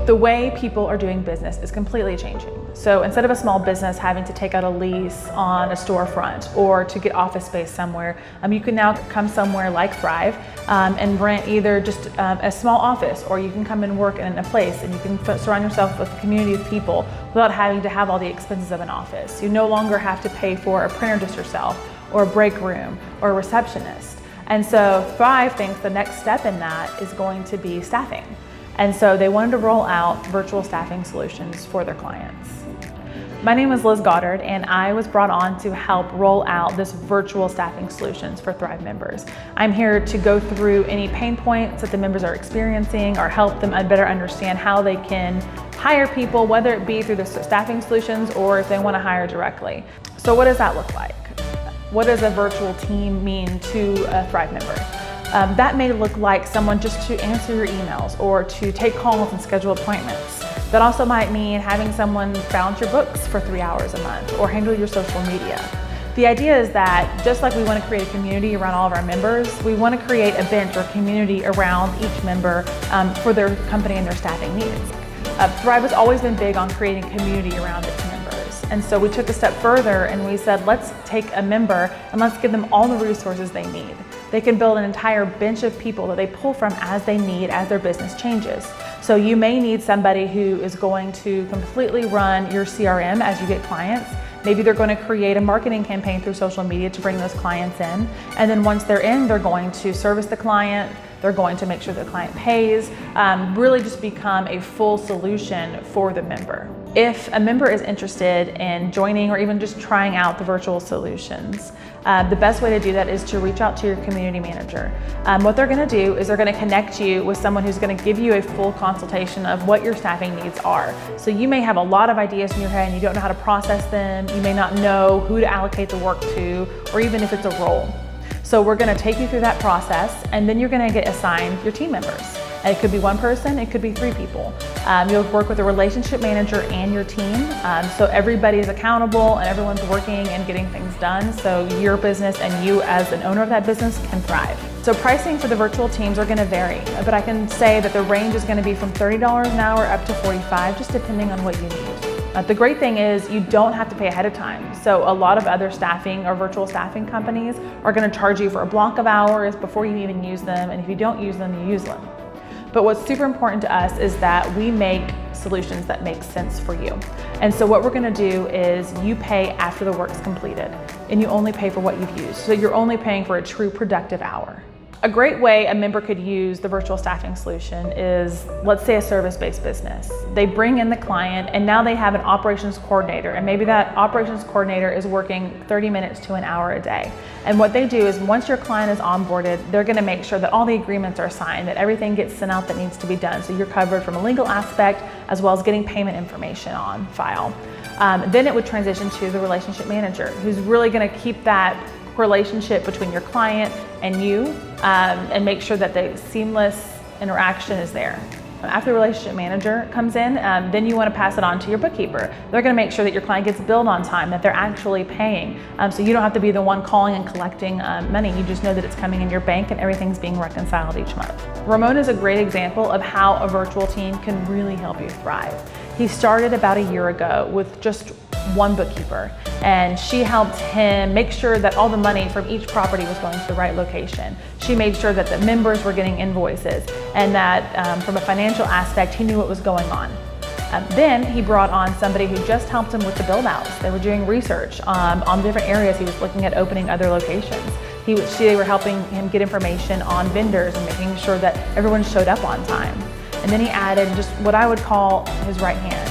The way people are doing business is completely changing. So instead of a small business having to take out a lease on a storefront or to get office space somewhere, you can now come somewhere like Thrive and rent either just a small office, or you can come and work in a place and you can surround yourself with a community of people without having to have all the expenses of an office. You no longer have to pay for a printer just yourself, or a break room, or a receptionist. And so Thrive thinks the next step in that is going to be staffing. And so they wanted to roll out virtual staffing solutions for their clients. My name is Liz Goddard, and I was brought on to help roll out this virtual staffing solutions for Thrive members. I'm here to go through any pain points that the members are experiencing, or help them better understand how they can hire people, whether it be through the staffing solutions or if they want to hire directly. So what does that look like? What does a virtual team mean to a Thrive member? That may look like someone just to answer your emails or to take calls and schedule appointments. That also might mean having someone balance your books for 3 hours a month or handle your social media. The idea is that just like we want to create a community around all of our members, we want to create a bench or community around each member for their company and their staffing needs. Thrive has always been big on creating community around its members. And so we took a step further and we said, let's take a member and let's give them all the resources they need. They can build an entire bench of people that they pull from as they need, as their business changes. So you may need somebody who is going to completely run your CRM as you get clients. Maybe they're going to create a marketing campaign through social media to bring those clients in. And then once they're in, they're going to service the client. They're going to make sure the client pays, really just become a full solution for the member. If a member is interested in joining or even just trying out the virtual solutions, the best way to do that is to reach out to your community manager. What they're going to do is they're going to connect you with someone who's going to give you a full consultation of what your staffing needs are. So you may have a lot of ideas in your head and you don't know how to process them. You may not know who to allocate the work to, or even if it's a role. So we're going to take you through that process, and then you're going to get assigned your team members. And it could be one person, it could be 3 people. You'll work with a relationship manager and your team, so everybody is accountable and everyone's working and getting things done, so your business and you as an owner of that business can thrive. So pricing for the virtual teams are going to vary, but I can say that the range is going to be from $30 an hour up to $45, just depending on what you need. The great thing is you don't have to pay ahead of time. So a lot of other staffing or virtual staffing companies are going to charge you for a block of hours before you even use them, and if you don't use them, you use them. But what's super important to us is that we make solutions that make sense for you. And so what we're going to do is you pay after the work's completed, and you only pay for what you've used. So you're only paying for a true productive hour. A great way a member could use the virtual staffing solution is, let's say, a service-based business. They bring in the client and now they have an operations coordinator, and maybe that operations coordinator is working 30 minutes to an hour a day. And what they do is once your client is onboarded, they're going to make sure that all the agreements are signed, that everything gets sent out that needs to be done. So you're covered from a legal aspect as well as getting payment information on file. Then it would transition to the relationship manager, who's really going to keep that relationship between your client and you, and make sure that the seamless interaction is there. After the relationship manager comes in, then you want to pass it on to your bookkeeper. They're going to make sure that your client gets billed on time, that they're actually paying. So you don't have to be the one calling and collecting money. You just know that it's coming in your bank and everything's being reconciled each month. Ramon is a great example of how a virtual team can really help you thrive. He started about a year ago with just one bookkeeper, and she helped him make sure that all the money from each property was going to the right location. She made sure that the members were getting invoices, and that from a financial aspect, he knew what was going on. Then he brought on somebody who just helped him with the build outs. They were doing research on different areas. He was looking at opening other locations. They were helping him get information on vendors and making sure that everyone showed up on time. And then he added just what I would call his right hand.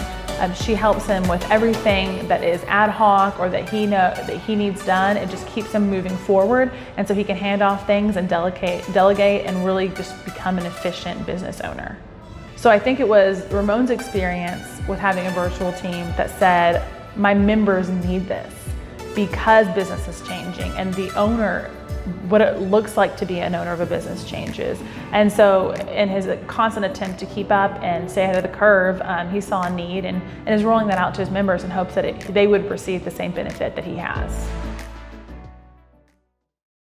She helps him with everything that is ad hoc or that he needs done. It just keeps him moving forward, and so he can hand off things and delegate and really just become an efficient business owner. So I think it was Ramon's experience with having a virtual team that said, my members need this because business is changing and the owner, what it looks like to be an owner of a business changes. And so in his constant attempt to keep up and stay ahead of the curve, he saw a need and is rolling that out to his members in hopes that they would receive the same benefit that he has.